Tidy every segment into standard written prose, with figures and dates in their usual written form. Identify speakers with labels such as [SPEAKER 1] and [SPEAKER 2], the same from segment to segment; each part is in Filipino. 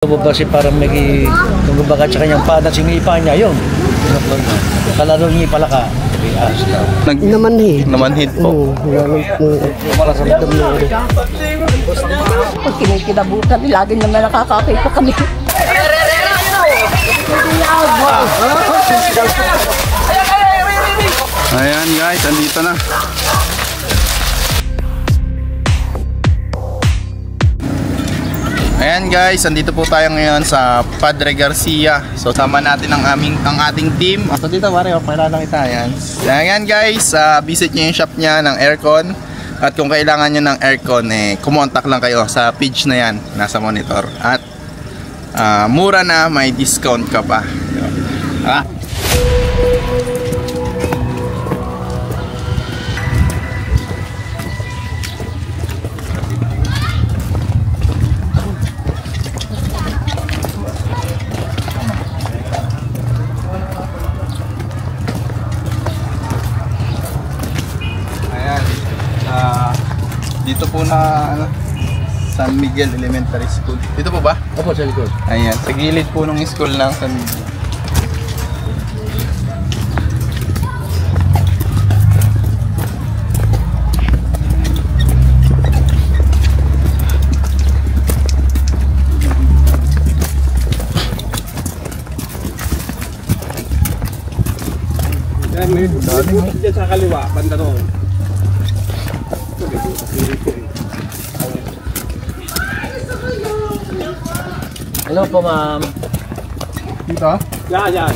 [SPEAKER 1] Kasi parang may kumbaga sa kanyang padat, sinipa niya yun. Kalaro niya palaka.
[SPEAKER 2] Namanhid po.
[SPEAKER 3] Pag kinikilabutan, lagi naman nakakakay pa kami.
[SPEAKER 2] Ayan guys, andito na. Ayan guys, andito po tayo ngayon sa Padre Garcia. So sama natin ang ating team. So dito pare, pakilala kita. Ayan guys, visit nyo yung shop niya ng aircon. At kung kailangan nyo ng aircon, kumontak lang kayo sa page na yan, nasa monitor. At mura na, may discount ka pa. Dito po na San Miguel Elementary School. Dito po ba?
[SPEAKER 1] Opo, sa likod.
[SPEAKER 2] Ayan, sa gilid po ng school ng San Miguel.
[SPEAKER 4] Diyan sa kaliwa, banda doon.
[SPEAKER 1] Hello po, ma'am.
[SPEAKER 2] Dito?
[SPEAKER 4] Yan.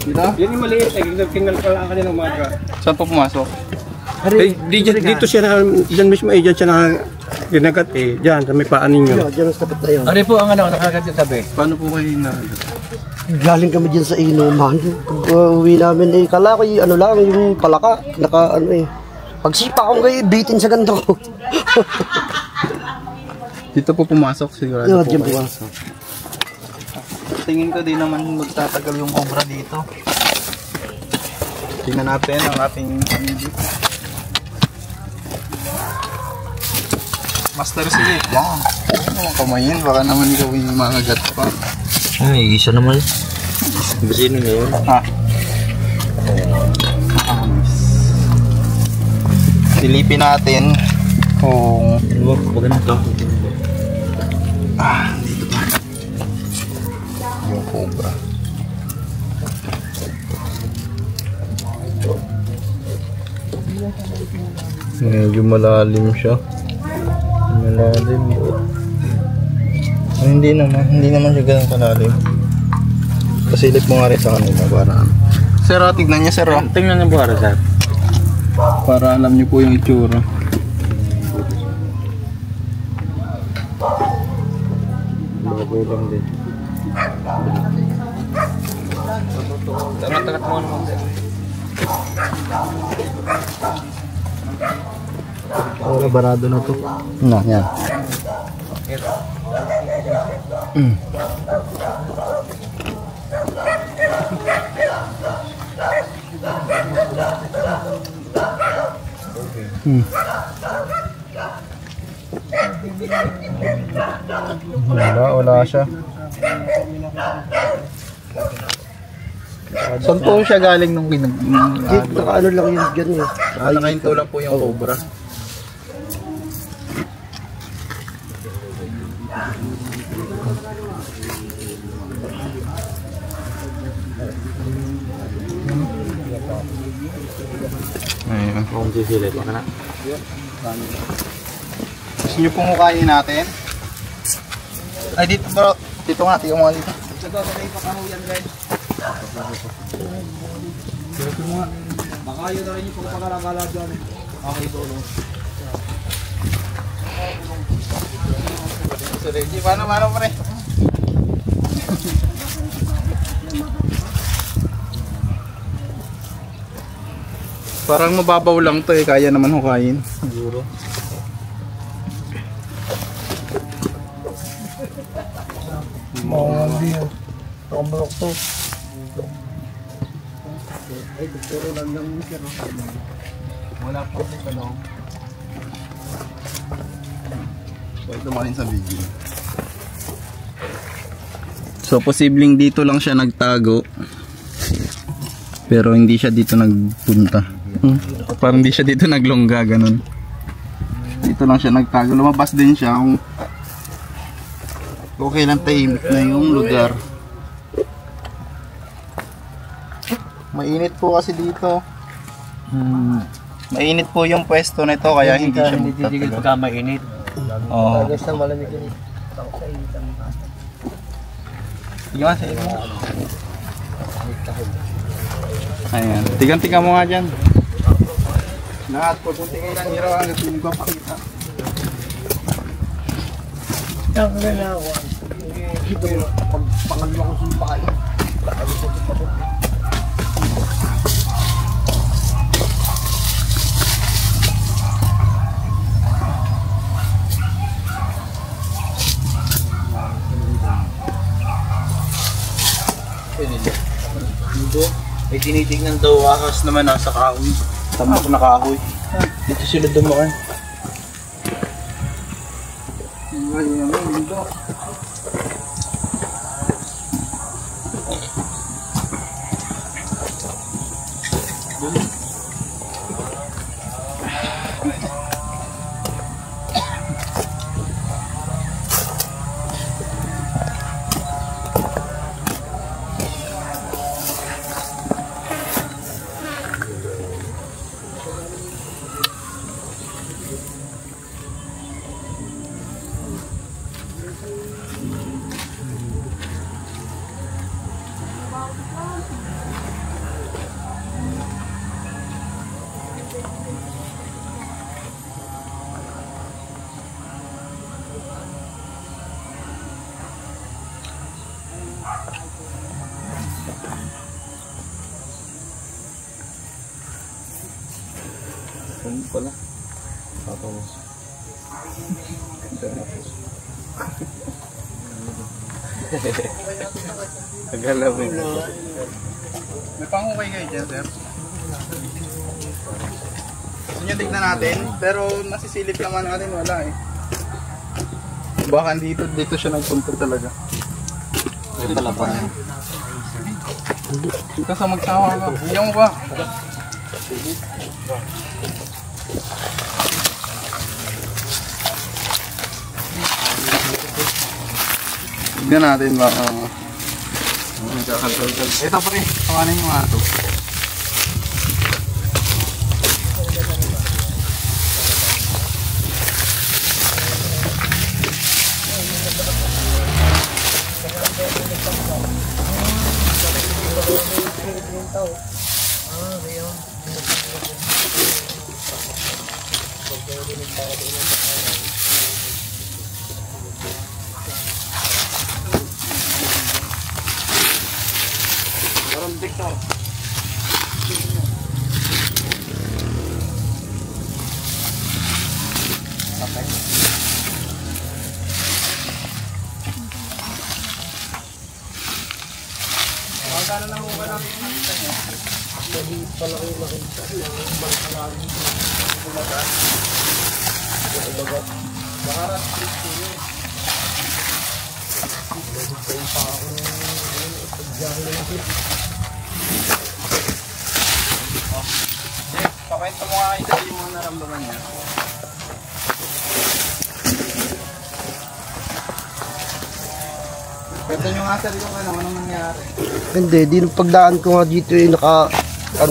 [SPEAKER 2] Dito?
[SPEAKER 4] Yan yung maliit. Kingal pa lang kanina umaga.
[SPEAKER 2] Saan po pumasok?
[SPEAKER 4] Dito siya na, dyan mismo dyan siya na ginagat Dyan, sa may paan ninyo.
[SPEAKER 1] Diyan ang tapat na yun. Ano po ang nakagat yung tabi?
[SPEAKER 2] Paano po kayo na?
[SPEAKER 5] Galing kami dyan sa inuman. Uwi namin kala ko lang, yung palaka. Pagsipa akong kayo, bitin sa ganito.
[SPEAKER 2] Dito po pumasok sigurado po
[SPEAKER 5] Diyan
[SPEAKER 2] kayo.
[SPEAKER 5] pumasok.
[SPEAKER 2] Tingin ko di naman magtatagal yung obra dito. Tingnan natin ang ating pamili. Master Silip. Yan. Ano kamayin? Baka naman ikaw yung makagat pa.
[SPEAKER 1] Ay, isa naman. Basino niya yun.
[SPEAKER 2] Silipin natin kung
[SPEAKER 1] Maganda.
[SPEAKER 2] dito pa yung cobra. Medyo malalim siya. Malalim. Hindi naman siya ganun kalalim. Pasilip mo nga rin sa kanila para Sir, tignan niya sir.
[SPEAKER 1] Tingnan niyo po, sir.
[SPEAKER 2] Para alam niyo po yung itsura.
[SPEAKER 1] Magulang din. Tagat mo naman, sir.
[SPEAKER 5] Ang barado na to.
[SPEAKER 2] No, yan. Wala siya. Saan po siya galing nung
[SPEAKER 5] Naka lang yun dyan
[SPEAKER 2] nakahinto lang po yung cobra. Ayun.
[SPEAKER 1] Kung sisilip, baka na.
[SPEAKER 2] Gusto nyo pong hukayin natin? Ay dito bro, dito nga, tiyo mo nga dito.
[SPEAKER 4] Baka yun na rin yung pagpakalagala dyan. Okay, doon.
[SPEAKER 2] So Reggie, paano pre? Parang mababaw lang to kaya naman hukayin. Siguro.
[SPEAKER 5] Hindi yun. Pagkabalok to.
[SPEAKER 4] Ay, puro lang ng sir. Wala po sa talong.
[SPEAKER 2] So ito mo rin sa video. So posibleng dito lang siya nagtago. Pero hindi siya dito nagpunta. Parang hindi siya dito naglongga, ganun. Dito lang siya nagtago. Lumabas din siya kung okay lang, tahimik na yung lugar. Mainit po kasi dito. Mainit po yung pwesto nito kaya hindi siya
[SPEAKER 1] Hindi pagka mainit.
[SPEAKER 2] Oo.
[SPEAKER 5] Guys, nang malamig yun.
[SPEAKER 2] Sige nga sa inyo. Ayan. Tigan-tigan mo nga dyan. Lahat po. Kung tingin lang hiraw hanggang hindi ko pakita.
[SPEAKER 5] Ito yung pangalawa kong sumpay.
[SPEAKER 2] May tinitignan daw ahas naman nasa kahoy. Tambak na kahoy. Dito sila dumaan. Pala. Tapos. Nagalawin. May pangukay kayo dyan, sir? Gusto nyo tignan natin, pero nasisilip naman natin, wala eh. Baka dito siya nagpunta talaga. Ay pala pa. Dito sa magsawa ka. Iyan mo ba? Tignan natin ba? Ito pa rin. Tawanin nyo nga ito. Pakwento mo nga kayo yung mga naramdaman niya. Kwento nyo nga sir yung anong nangyari.
[SPEAKER 5] Hindi, di nung pagdaan ko nga dito eh, naka-ikar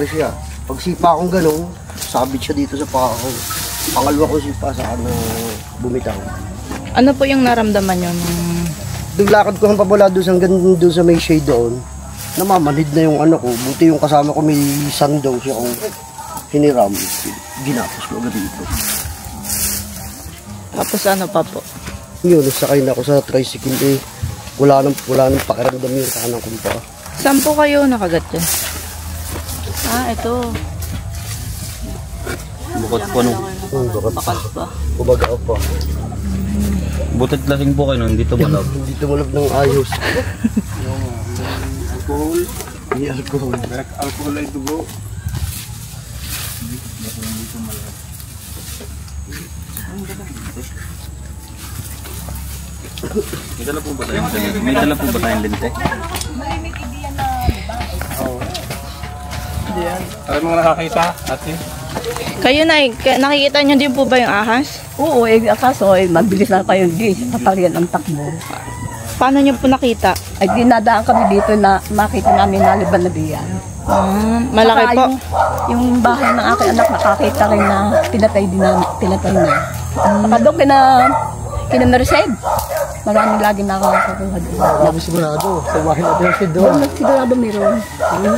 [SPEAKER 5] siya. Pag sipa akong gano'n, sabit siya dito sa paa ko. Pangalawa ko sipa sa bumitaw.
[SPEAKER 3] Ano po yung naramdaman nyo nung...
[SPEAKER 5] Doon lakad ko ang pabala doon sa may shade doon. Namamanid na yung ano ko. Buti yung kasama ko may sandaw siya kung hiniram. Ginapos ko agad dito.
[SPEAKER 3] Tapos ano pa po?
[SPEAKER 5] Yun, nasakay na ako sa tricycle eh. Wala nang pakiramdam yung kahanang kumpa.
[SPEAKER 3] Saan po kayo nakagat dyan? Ah, ito.
[SPEAKER 1] Bukod po nung.
[SPEAKER 3] Bakal pa.
[SPEAKER 5] Kumaga pa.
[SPEAKER 1] Butit lasing po kayo nun, dito malab.
[SPEAKER 5] Dito malab ng ayos.
[SPEAKER 2] Alcohol.
[SPEAKER 5] Hindi alcohol.
[SPEAKER 2] Alcohol ay dugo. May dala po ba tayong lente?
[SPEAKER 4] Alam mo nakakita, ate?
[SPEAKER 6] Kayo na, nakikita nyo din po ba yung ahas?
[SPEAKER 3] Oo, kaso mabilis na kayo di. Paparian ang takbo.
[SPEAKER 6] Paano nyo po nakita?
[SPEAKER 3] Ay dinadaan kami dito na makita namin naliban na diyan.
[SPEAKER 6] Malaki
[SPEAKER 3] Saka
[SPEAKER 6] po.
[SPEAKER 3] Yung bahay ng aking anak nakakita rin na pinatay na. Saka doon kina Merced. Maraming lagi nakakakuha doon.
[SPEAKER 5] Marami sigurado. Sa bahay natin yung doon.
[SPEAKER 3] Doon sigurado meron.
[SPEAKER 5] Marami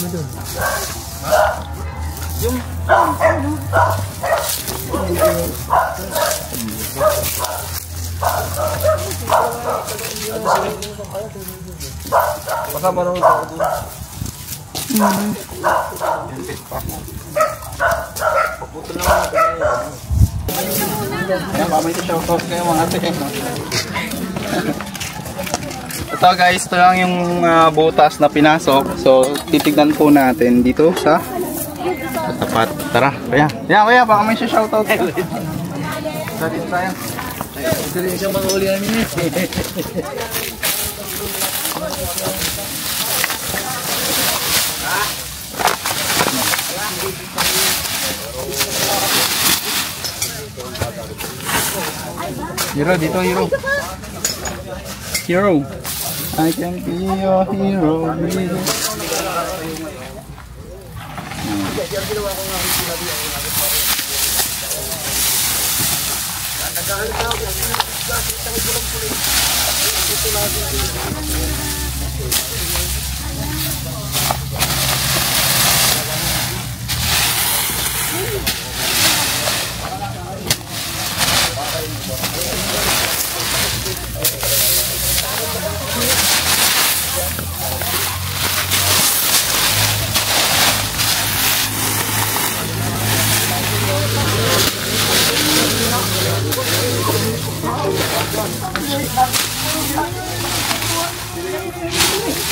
[SPEAKER 5] doon.
[SPEAKER 4] Baka marunong ako doon.
[SPEAKER 2] Ayan, mamay ito shoutout kayo mga ate. Ito guys, ito lang yung butas na pinasok. So, titignan po natin dito sa tapat. Tara, kaya baka may shoutout ka. So, dito tayo.
[SPEAKER 1] Ito rin siyang mangulihan niya.
[SPEAKER 2] Hero, dito hero. Hero. I can be your hero.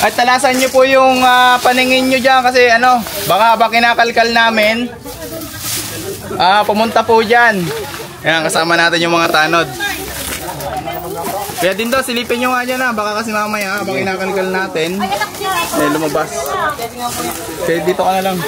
[SPEAKER 2] At talasan nyo po yung paningin nyo dyan kasi baka habang kinakalkal namin, pumunta po dyan. Ayan, kasama natin yung mga tanod. Kaya din daw, silipin nyo nga dyan baka kasi mamaya habang kinakalkal natin, lumabas. Kaya dito ka na lang.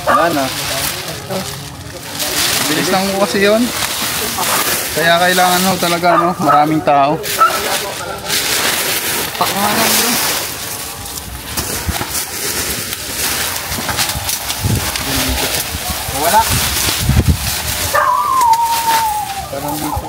[SPEAKER 2] Wala na. Bilis lang po kasi yun. Kaya kailangan ho talaga maraming tao. Pakahanan bro. Wala. Parang dito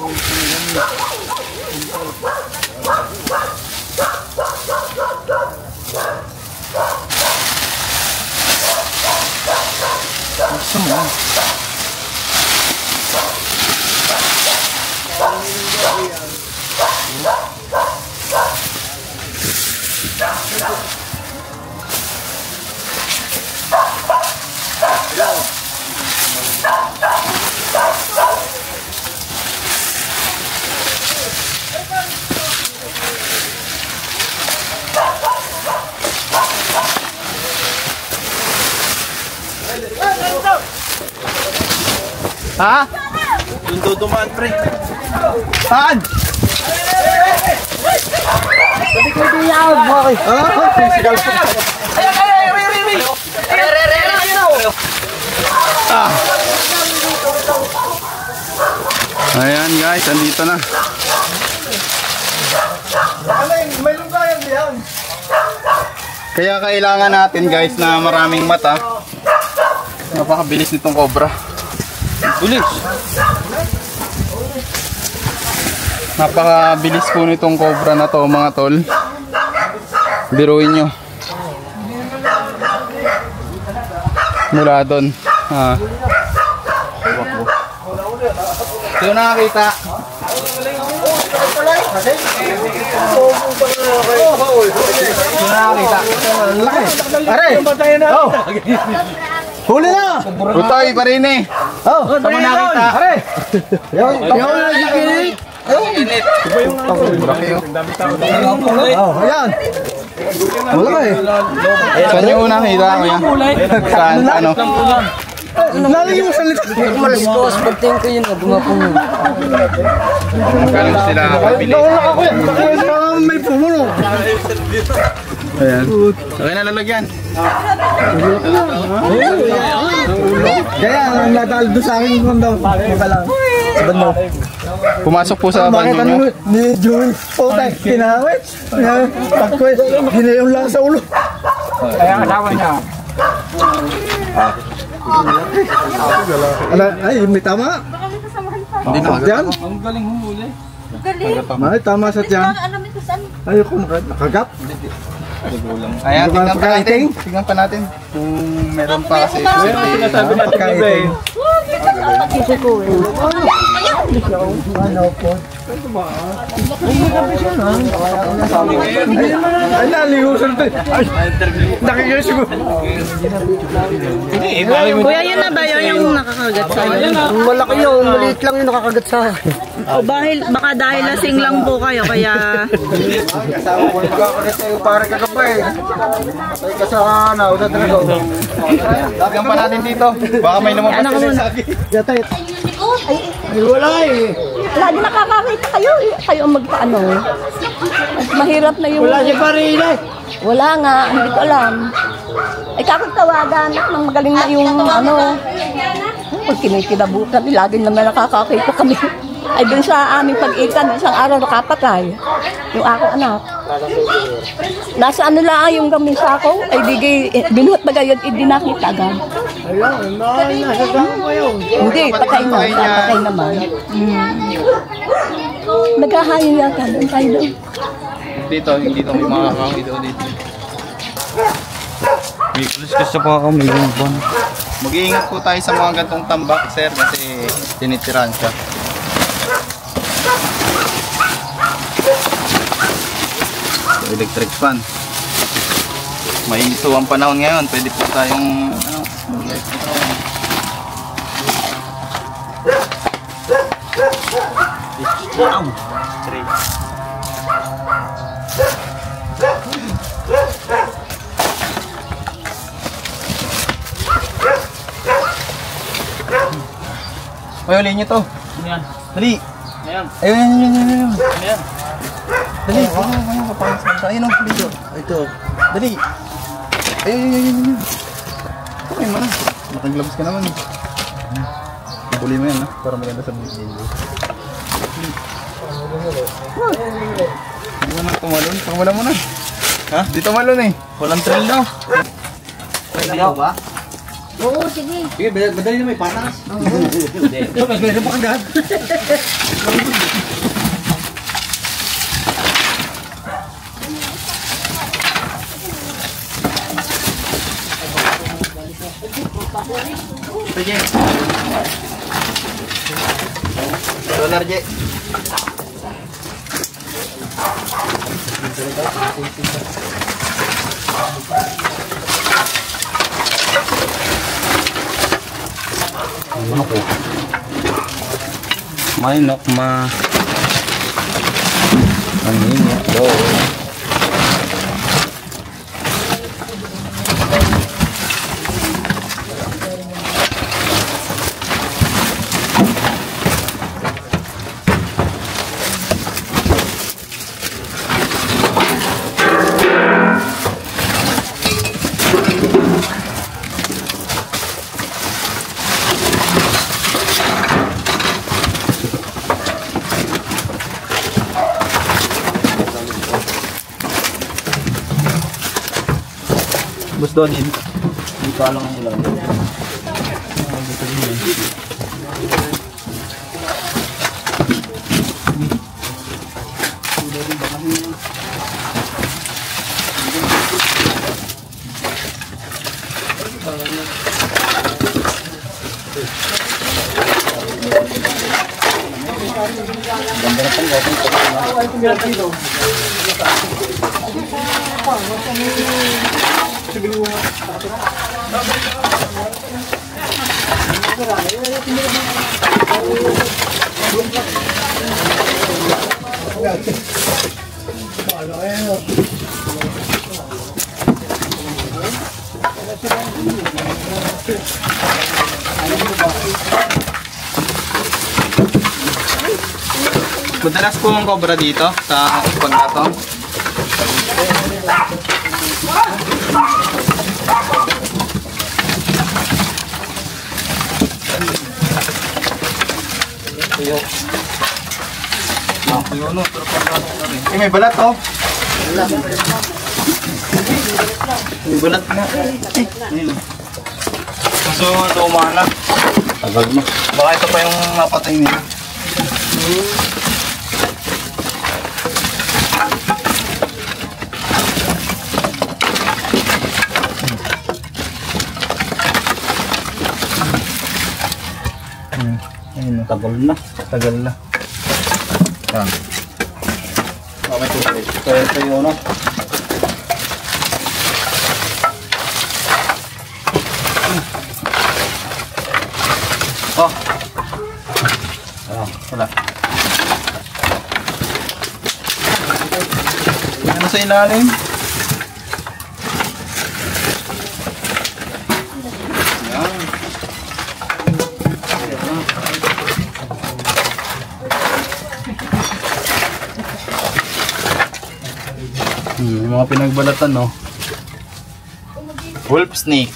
[SPEAKER 2] ha? Yung dudumaan pre. Saan? Ayan guys, andito na. Kaya kailangan natin guys na maraming mata. Napakabilis nitong cobra. Bilis. Napakabilis po nitong cobra na to mga tol. Biruin nyo. Mula doon. Ito nakakita.
[SPEAKER 5] Huli na!
[SPEAKER 2] Utoy pa rin eh. Sama nakita.
[SPEAKER 5] Ayan. Wala ka eh.
[SPEAKER 2] Saan yung nakita kuya? Saan? Ano?
[SPEAKER 5] Lalim yung salita.
[SPEAKER 1] Malikos, pagtingin ko yun na dumapong.
[SPEAKER 2] Magkano sila kabili?
[SPEAKER 5] May pumuno.
[SPEAKER 2] Ayan. Okay na lalagyan.
[SPEAKER 5] Kaya ang natalo doon sa akin kung daw. Iba lang. Bando.
[SPEAKER 2] Pumasok po sa bando nyo.
[SPEAKER 5] Ni Joey. Puta, kinawit. Takwit. Ginayon lang sa ulo.
[SPEAKER 4] Kaya kasama niya.
[SPEAKER 5] Ay, may tama.
[SPEAKER 2] Hindi na.
[SPEAKER 5] Diyan?
[SPEAKER 4] Ang galing humuli.
[SPEAKER 5] May tama sa tiyan. Ayoko nakagat.
[SPEAKER 2] Ayan, tignan pa natin.
[SPEAKER 5] Pagkaiting?
[SPEAKER 2] Tignan pa natin. Kung meron pa kasi.
[SPEAKER 4] Sinasabi natin
[SPEAKER 5] Pagkaiting. Ay, nalihusan ito. Ay, nakikita siguro.
[SPEAKER 6] Kuya, yun na ba yung nakakagat sa'yo?
[SPEAKER 5] Ang malaki yun, maliit lang yung nakakagat sa akin.
[SPEAKER 6] O baka dahil lasing lang po kayo, kaya...
[SPEAKER 5] Kasama ko, magkakalit sa'yo pare kagabay. Patay ka sa nauda talaga.
[SPEAKER 2] Tignan pa natin dito. Baka may lumabas kasi sa akin.
[SPEAKER 5] Yatay. Ay, wala eh.
[SPEAKER 3] Lagi nakakakita kayo. Kayo ang magpaano. Mahirap na yung...
[SPEAKER 5] Wala si Parila.
[SPEAKER 3] Wala nga, hindi ko alam. Ay kakatawagan ng magaling na yung ano. Pag kinikilabutan, lagi naman nakakakita kami. Ay dun sa aming pag-ikan, isang araw nakapatay. Yung ako anak. Nasa ano lang yung gaming sako, ay binuhat ba gayon, hindi nakita agad.
[SPEAKER 5] Ayun, nasa tao mo yun.
[SPEAKER 3] Hindi, patay na. Patay naman. Naghahayo yata doon tayo doon.
[SPEAKER 2] Dito, hindi dito may makakawi daw dito.
[SPEAKER 1] May pulis kasi pa ako, may bumbon.
[SPEAKER 2] Mag-iingat po tayo sa mga gantong tambak, sir, kasi tinitiran siya. So, electric fan. Mainit po ang panahon ngayon, pwede po tayong Hoy, ulihin nyo to.
[SPEAKER 4] Yan.
[SPEAKER 2] Dali.
[SPEAKER 4] Ayan.
[SPEAKER 2] Ayun.
[SPEAKER 4] Ayan.
[SPEAKER 2] Dali. Ayun ang video. Ito. Dali. Ayun. Okay mo na. Nakaglabas ka naman. Ipuli mo yan ha. Para maganda sa video. Hindi mo na tumalon. Pagwala mo na. Ha? Di tumalon eh. Walang trail daw.
[SPEAKER 5] Pwede ba? Oo, sige. Sige, madali na may panas. Ito, mas meron pa kagad.
[SPEAKER 2] Sige. Dolar, Je.
[SPEAKER 1] May nokma. Ang init daw.
[SPEAKER 2] Gusto din. Hindi pa lang ang ulan. Madalas po ang cobra dito sa pag na to. Eh, may balat oh. May balat na. So, tumala. Tagal mo. Baka ito pa yung napatay nila. Ayun, tagal na. Yan. Okay, ito yun, no? Oh. Wala. Ano sa ilalim? Yung mga pinagbalatan, no? Wolf snake.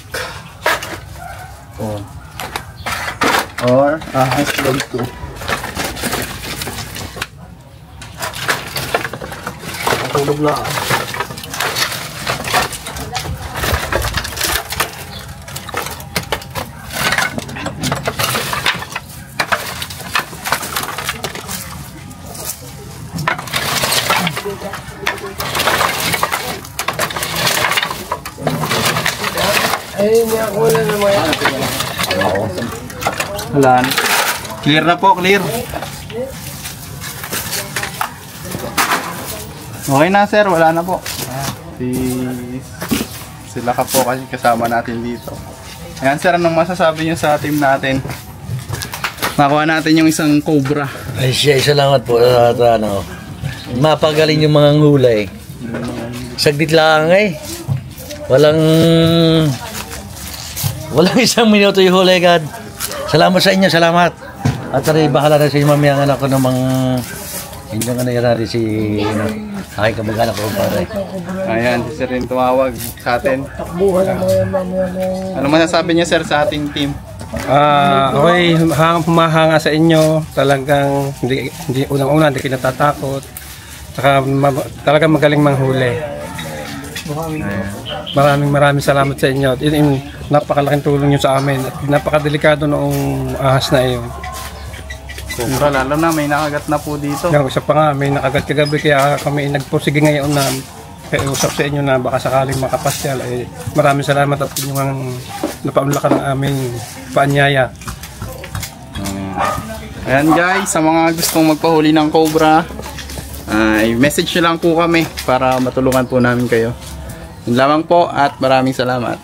[SPEAKER 2] Oh. Or ahas dog to. Tulog na. Wala na. Clear na po, clear. Okay na sir, wala na po. Sila ka po kasi kasama natin dito. Ayan sir, anong masasabi niyo sa team natin? Nakuha natin yung isang cobra.
[SPEAKER 1] Ay siya, salamat po sa ano. Mapagaling yung mga hulay. Saglit lang eh. Walang isang minuto yung huli agad. Salamat sa inyo, salamat. At tari, bahala na sa inyo mamaya ang anak ko ng mga inyong ano yan si aking kamag-anak ko pare.
[SPEAKER 2] Ayan, si sir yung tumawag sa atin. Ano masasabi niya sir sa ating team?
[SPEAKER 4] Okay, humahanga sa inyo. Talagang hindi unang-una, hindi kayo natatakot. Saka talagang magaling manghuli. Maraming salamat sa inyo. Yun, napakalaking tulong nyo sa amin. Napakadelikado noong ahas na iyon.
[SPEAKER 2] Sobra, lalo na may nakagat na po dito.
[SPEAKER 4] Yung isa pa nga, may nakagat kagabi kaya kami nagpursige ngayon na usap sa inyo na baka sakaling makapasyal. Maraming salamat at inyong napaunlakan ng aming paanyaya.
[SPEAKER 2] Ayan guys, sa mga gustong magpahuli ng cobra, message nyo lang po kami para matulungan po namin kayo. Yun lamang po at maraming salamat.